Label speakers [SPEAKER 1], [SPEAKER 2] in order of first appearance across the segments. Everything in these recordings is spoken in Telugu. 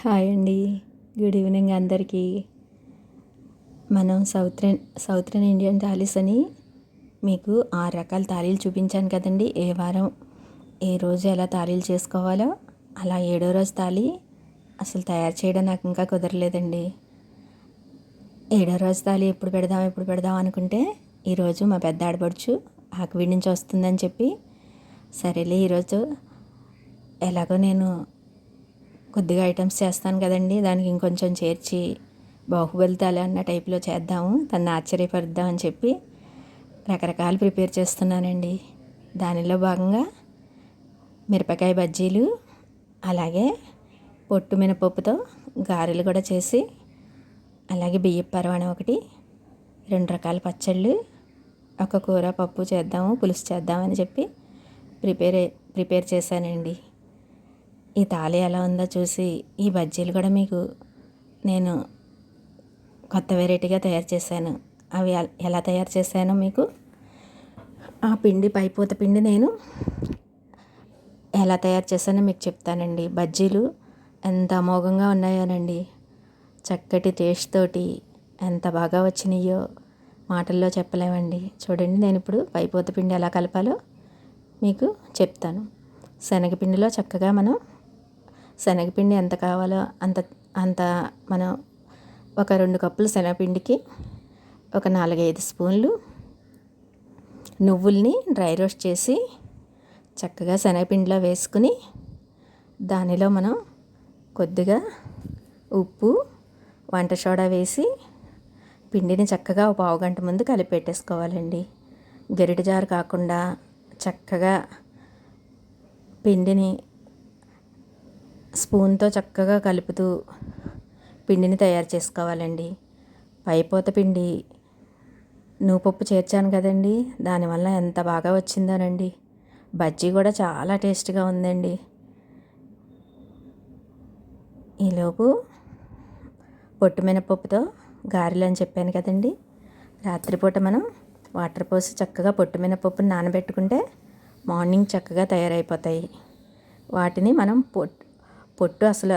[SPEAKER 1] హాయ్ అండి. గుడ్ ఈవినింగ్ అందరికీ. మనం సౌత్ ఇండియన్ థాలీస్ అని మీకు 6 రకాల థాలీలు చూపించాను కదండి. ఏ వారం ఏ రోజు ఎలా థాలీలు చేసుకోవాలో అలా 7వ రోజు థాలీ అసలు తయారు చేయడం నాకు ఇంకా కుదరలేదండి. 7వ రోజు థాలీ ఎప్పుడు పెడదాం అనుకుంటే ఈరోజు మా పెద్ద ఆడపడుచు ఆకివీడి నుంచి వస్తుందని చెప్పి సరేలే ఈరోజు ఎలాగో నేను కొద్దిగా ఐటమ్స్ చేస్తాను కదండి, దానికి ఇంకొంచెం చేర్చి బాహుబలి థాలీ అన్న టైప్లో చేద్దాము, తను ఆశ్చర్యపరుద్దాం అని చెప్పి రకరకాలు ప్రిపేర్ చేస్తున్నానండి. దానిలో భాగంగా మిరపకాయ బజ్జీలు, అలాగే పొట్టు మినపప్పుతో గారెలు కూడా చేసి, అలాగే బియ్యపు పరమాణం ఒకటి, 2 రకాల పచ్చళ్ళు, ఒక కూర పప్పు చేద్దాము, పులుసు చేద్దామని చెప్పి ప్రిపేర్ చేశానండి. ఈ థాలీ ఎలా ఉందో చూసి ఈ బజ్జీలు కూడా మీకు నేను కొత్త వెరైటీగా తయారు చేశాను. అవి ఎలా తయారు చేశానో మీకు ఆ పైపోత పిండి నేను ఎలా తయారు చేశానో మీకు చెప్తానండి. బజ్జీలు ఎంత అమోఘంగా ఉన్నాయోనండి, చక్కటి టేస్ట్ తోటి ఎంత బాగా వచ్చినాయో మాటల్లో చెప్పలేమండి. చూడండి, నేను ఇప్పుడు పైపోత పిండి ఎలా కలపాలో మీకు చెప్తాను. శనగపిండిలో చక్కగా మనం శనగపిండి ఎంత కావాలో అంత అంత మనం ఒక 2 కప్పులు శనగపిండికి ఒక 4-5 స్పూన్లు నువ్వుల్ని డ్రై రోస్ట్ చేసి చక్కగా శనగపిండిలో వేసుకుని, దానిలో మనం కొద్దిగా ఉప్పు, వంట సోడా వేసి పిండిని చక్కగా ఒక పావుగంట ముందు కలిపి పెట్టేసుకోవాలండి. గరిటె జారు కాకుండా చక్కగా పిండిని స్పూన్తో చక్కగా కలుపుతూ పిండిని తయారు చేసుకోవాలండి. పైపోత పిండి నువ్వుపప్పు చేర్చాను కదండి, దానివల్ల ఎంత బాగా వచ్చిందోనండి. బజ్జీ కూడా చాలా టేస్ట్గా ఉందండి. ఈలోపు పొట్టు మినపప్పుతో గారెలు అని చెప్పాను కదండి, రాత్రిపూట మనం వాటర్ పోసి చక్కగా పొట్టు మినపప్పుని నానబెట్టుకుంటే మార్నింగ్ చక్కగా తయారైపోతాయి. వాటిని మనం పొట్టు అసలు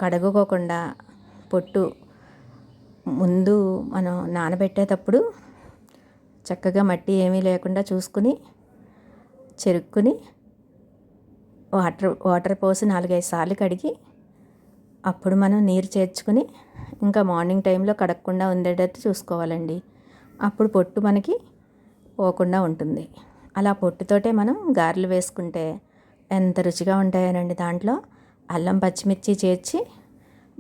[SPEAKER 1] కడుగుకోకుండా పొట్టు ముందు మనం నానబెట్టేటప్పుడు చక్కగా మట్టి ఏమీ లేకుండా చూసుకుని చెరుక్కుని వాటర్ పోసి 4-5 సార్లు కడిగి అప్పుడు మనం నీరు చేర్చుకుని ఇంకా మార్నింగ్ టైంలో కడగకుండా ఉండేటట్టు చూసుకోవాలండి. అప్పుడు పొట్టు మనకి పోకుండా ఉంటుంది. అలా పొట్టుతోటే మనం గారెలు వేసుకుంటే ఎంత రుచిగా ఉంటాయోనండి. దాంట్లో అల్లం పచ్చిమిర్చి చేర్చి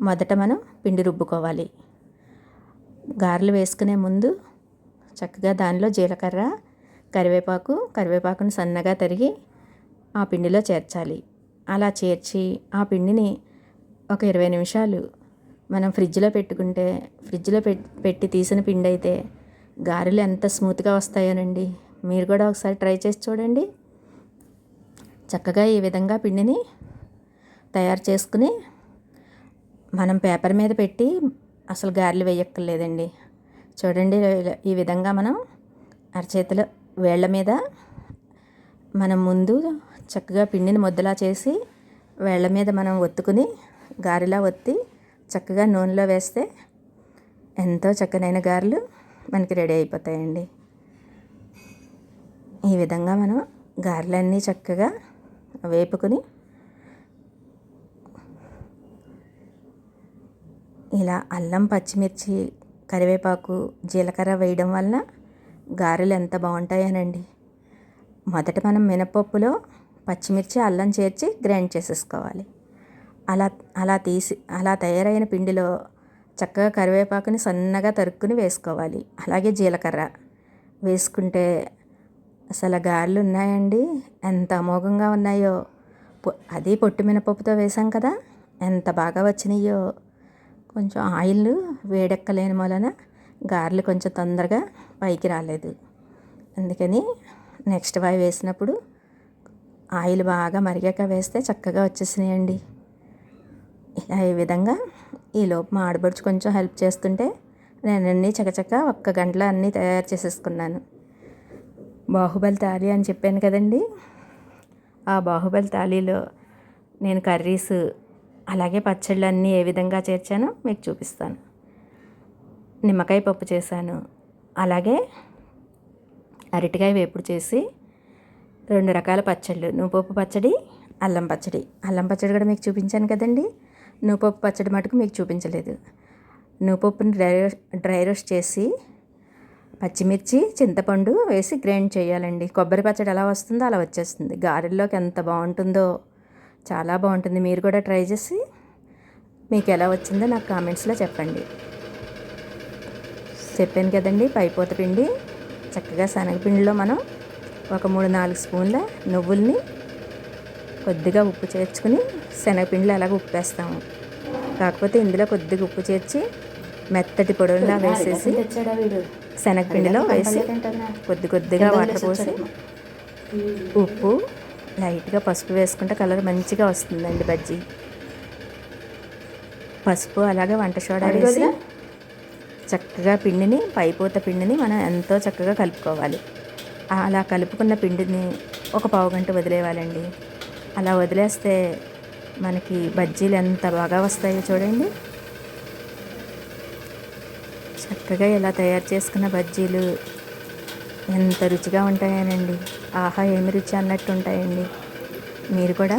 [SPEAKER 1] మొదట మనం పిండి రుబ్బుకోవాలి. గారెలు వేసుకునే ముందు చక్కగా దానిలో జీలకర్ర, కరివేపాకును సన్నగా తరిగి ఆ పిండిలో చేర్చాలి. అలా చేర్చి ఆ పిండిని ఒక 20 నిమిషాలు మనం ఫ్రిడ్జ్లో పెట్టుకుంటే, ఫ్రిడ్జ్లో పెట్టి తీసిన పిండి అయితే గారెలు ఎంత స్మూత్గా వస్తాయోనండి. మీరు కూడా ఒకసారి ట్రై చేసి చూడండి. చక్కగా ఈ విధంగా పిండిని తయారు చేసుకుని మనం పేపర్ మీద పెట్టి అసలు గారెలు వేయక్కర్లేదండి. చూడండి, ఈ విధంగా మనం అరచేతిలో వేళ్ళ మీద మనం ముందు చక్కగా పిండిని ముద్దలా చేసి వేళ్ళ మీద మనం ఒత్తుకుని గారెలా ఒత్తి చక్కగా నూనెలో వేస్తే ఎంతో చక్కనైన గారెలు మనకి రెడీ అయిపోతాయండి. ఈ విధంగా మనం గారెలన్నీ చక్కగా వేపుకుని ఇలా అల్లం, పచ్చిమిర్చి, కరివేపాకు, జీలకర్ర వేయడం వలన గారెలు ఎంత బాగుంటాయోనండి. మొదట మనం మినపప్పులో పచ్చిమిర్చి, అల్లం చేర్చి గ్రైండ్ చేసేసుకోవాలి. అలా తయారైన పిండిలో చక్కగా కరివేపాకుని సన్నగా తరుక్కుని వేసుకోవాలి. అలాగే జీలకర్ర వేసుకుంటే అసలు గారెలు ఉన్నాయండి, ఎంత అమోఘంగా ఉన్నాయో. అది పొట్టు మినపప్పుతో వేసాం కదా, ఎంత బాగా వచ్చినాయో. కొంచెం ఆయిల్ వేడెక్కలేని వలన గారెలు కొంచెం తొందరగా పైకి రాలేదు. అందుకని నెక్స్ట్ వాయి వేసినప్పుడు ఆయిల్ బాగా మరిగాక వేస్తే చక్కగా వచ్చేసినాయండి. ఇలా ఈ విధంగా ఈలోపు మా ఆడబడుచు కొంచెం హెల్ప్ చేస్తుంటే నేను అన్నీ చకచక 1 గంటలో అన్నీ తయారు చేసేసుకున్నాను. బాహుబలి థాలీ అని చెప్పాను కదండి, ఆ బాహుబలి థాలీలో నేను కర్రీస్ అలాగే పచ్చళ్ళు అన్నీ ఏ విధంగా చేర్చానో మీకు చూపిస్తాను. నిమ్మకాయ పప్పు చేశాను, అలాగే అరటికాయ వేపుడు చేసి 2 రకాల పచ్చళ్ళు, నువ్వుపప్పు పచ్చడి, అల్లం పచ్చడి. అల్లం పచ్చడి కూడా మీకు చూపించాను కదండి. నువ్వుపప్పు పచ్చడి మటుకు మీకు చూపించలేదు. నువ్వుపప్పుని డ్రై రోస్ట్ చేసి పచ్చిమిర్చి, చింతపండు వేసి గ్రైండ్ చేయాలండి. కొబ్బరి పచ్చడి ఎలా వస్తుందో అలా వచ్చేస్తుంది. గారెల్లోకి ఎంత బాగుంటుందో, చాలా బాగుంటుంది. మీరు కూడా ట్రై చేసి మీకు ఎలా వచ్చిందో నాకు కామెంట్స్లో చెప్పండి. చెప్పాను కదండి, పైపోత పిండి చక్కగా శనగపిండిలో మనం ఒక 3-4 స్పూన్ల నువ్వుల్ని కొద్దిగా ఉప్పు చేర్చుకుని శనగపిండిలో అలాగ ఉప్పు వేస్తాము. కాకపోతే ఇందులో కొద్దిగా ఉప్పు చేర్చి మెత్తటి పొడులా వేసేసి శనగపిండిలో వేసి కొద్దిగా వాటర్ పోసి ఉప్పు లైట్గా పసుపు వేసుకుంటే కలర్ మంచిగా వస్తుందండి బజ్జీ. పసుపు అలాగే వంట సోడా వేసి చక్కగా పిండిని, పైపోత పిండిని మనం ఎంతో చక్కగా కలుపుకోవాలి. అలా కలుపుకున్న పిండిని ఒక పావుగంట వదిలేయాలండి. అలా వదిలేస్తే మనకి బజ్జీలు ఎంత బాగా వస్తాయో చూడండి. చక్కగా ఇలా తయారు చేసుకున్న బజ్జీలు ఎంత రుచిగా ఉంటాయనండి. ఆహా, ఏమి రుచి అన్నట్టు ఉంటాయండి. మీరు కూడా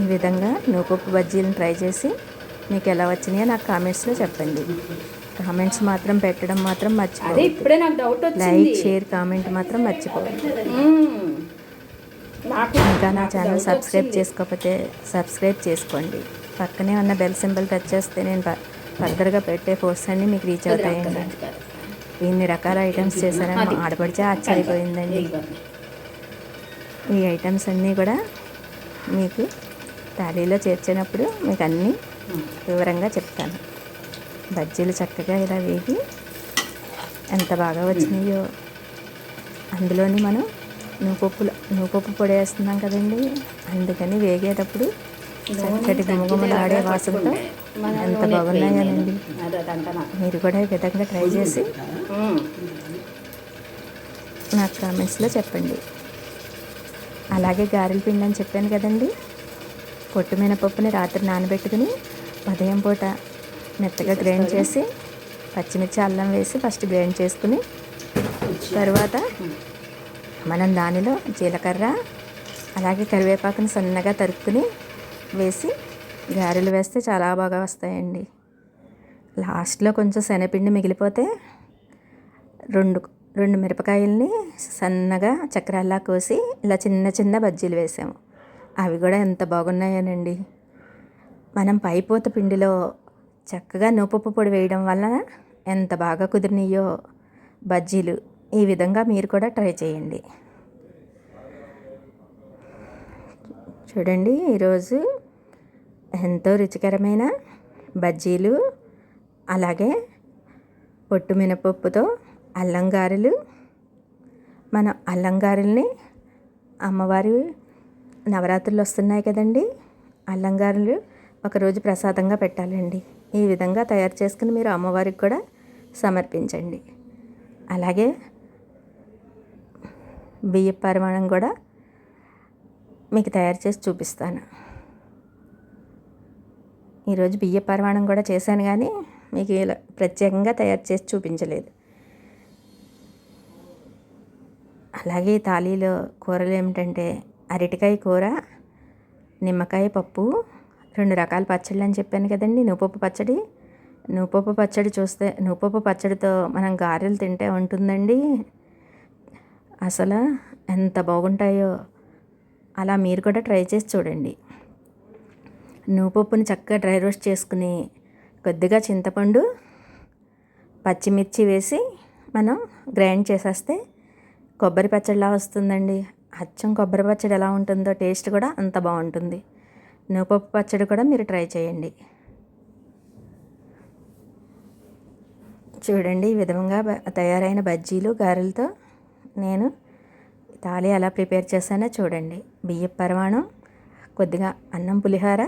[SPEAKER 1] ఈ విధంగా నువ్వుపప్పు బజ్జీలను ట్రై చేసి మీకు ఎలా వచ్చినాయో నాకు కామెంట్స్లో చెప్పండి. కామెంట్స్ మాత్రం పెట్టడం మాత్రం మర్చిపోవద్దు.
[SPEAKER 2] ఇప్పుడే నాకు డౌట్ వచ్చింది.
[SPEAKER 1] లైక్, షేర్, కామెంట్ మాత్రం మర్చిపోవద్దు. ఇంకా నా ఛానల్ సబ్స్క్రైబ్ చేసుకోకపోతే సబ్స్క్రైబ్ చేసుకోండి. పక్కనే ఉన్న బెల్ సింబల్ టచ్ చేస్తే నేను ఫర్దర్గా పెట్టే పోస్ట్ అన్నీ మీకు రీచ్ అవుతాయండి. ఇన్ని రకాల ఐటమ్స్ చేశారని ఆడపడిచే ఆశ్చర్యపోయిందండి. ఈ ఐటమ్స్ అన్నీ కూడా మీకు తాళీలో చేర్చినప్పుడు మీకు అన్నీ వివరంగా చెప్తాను. బజ్జీలు చక్కగా ఇలా వేగి ఎంత బాగా వచ్చినాయో. అందులోని మనం నువ్వుపప్పు పొడి వేస్తున్నాం కదండి, అందుకని వేగేటప్పుడు చక్కటి గుమగుమలాడే వాసనతో ఎంత బాగున్నాయోనండి. మీరు కూడా ఈ విధంగా ట్రై చేసి నాకు కామెంట్స్లో చెప్పండి. అలాగే గారెల పిండి అని చెప్పాను కదండి, పొట్టు మినపప్పుని రాత్రి నానబెట్టుకుని ఉదయం పూట మెత్తగా గ్రైండ్ చేసి పచ్చిమిర్చి, అల్లం వేసి ఫస్ట్ గ్రైండ్ చేసుకుని తర్వాత మనం దానిలో జీలకర్ర అలాగే కరివేపాకుని సన్నగా తరుక్కుని వేసి గారెలు వేస్తే చాలా బాగా వస్తాయండి. లాస్ట్లో కొంచెం శనగపిండి మిగిలిపోతే రెండు మిరపకాయల్ని సన్నగా చక్రాల్లా కోసి ఇలా చిన్న చిన్న బజ్జీలు వేసాము. అవి కూడా ఎంత బాగున్నాయోనండి. మనం పైపోత పిండిలో చక్కగా నువ్వుపప్పు పొడి వేయడం వలన ఎంత బాగా కుదిరినాయో బజ్జీలు. ఈ విధంగా మీరు కూడా ట్రై చేయండి. చూడండి, ఈరోజు ఎంతో రుచికరమైన బజ్జీలు, అలాగే పొట్టు మినపప్పుతో అల్లం గారెలు. మన అల్లం గారెల్ని అమ్మవారి నవరాత్రులు వస్తున్నాయి కదండి, అల్లం గారెలు ఒకరోజు ప్రసాదంగా పెట్టాలండి. ఈ విధంగా తయారు చేసుకుని మీరు అమ్మవారికి కూడా సమర్పించండి. అలాగే బియ్య పరిమాణం కూడా మీకు తయారు చేసి చూపిస్తాను. ఈరోజు బియ్య పరిమాణం కూడా చేశాను, కానీ మీకు ఇలా ప్రత్యేకంగా తయారు చేసి చూపించలేదు. అలాగే తాళీలో కూరలు ఏమిటంటే అరటికాయ కూర, నిమ్మకాయ పప్పు, 2 రకాల పచ్చళ్ళు అని చెప్పాను కదండి. నువ్వుపప్పు పచ్చడి చూస్తే నువ్వుపప్పు పచ్చడితో మనం గారెలు తింటే ఉంటుందండి, అసలు ఎంత బాగుంటాయో. అలా మీరు కూడా ట్రై చేసి చూడండి. నువ్వుపప్పుని చక్కగా డ్రై రోస్ట్ చేసుకుని కొద్దిగా చింతపండు, పచ్చిమిర్చి వేసి మనం గ్రైండ్ చేసేస్తే కొబ్బరి పచ్చడిలా వస్తుందండి. అచ్చం కొబ్బరి పచ్చడి ఎలా ఉంటుందో టేస్ట్ కూడా అంత బాగుంటుంది. నువ్వుపప్పు పచ్చడి కూడా మీరు ట్రై చేయండి. చూడండి, ఈ విధంగా తయారైన బజ్జీలు, గారెలతో నేను తాళి ఎలా ప్రిపేర్ చేశానో చూడండి. బియ్యం పరిమాణం, కొద్దిగా అన్నం పులిహోర,